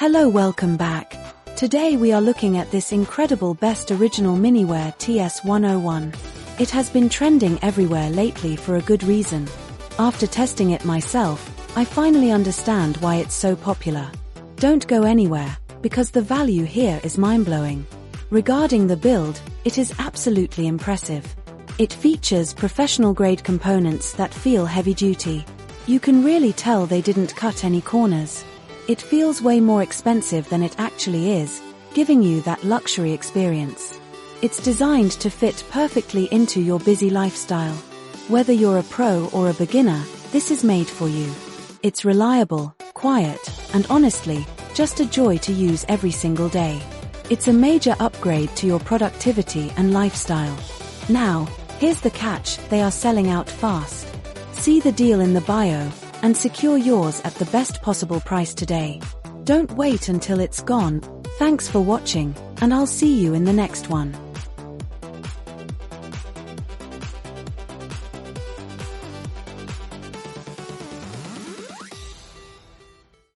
Hello, welcome back. Today we are looking at this incredible best original Miniware Ts101. It has been trending everywhere lately for a good reason. After testing it myself, I finally understand why it's so popular. Don't go anywhere, because the value here is mind-blowing. Regarding the build, it is absolutely impressive. It features professional-grade components that feel heavy-duty. You can really tell they didn't cut any corners. It feels way more expensive than it actually is, giving you that luxury experience. It's designed to fit perfectly into your busy lifestyle. Whether you're a pro or a beginner, this is made for you. It's reliable, quiet, and honestly, just a joy to use every single day. It's a major upgrade to your productivity and lifestyle. Now, here's the catch: they are selling out fast. See the deal in the bio, and secure yours at the best possible price today. Don't wait until it's gone. Thanks for watching, and I'll see you in the next one.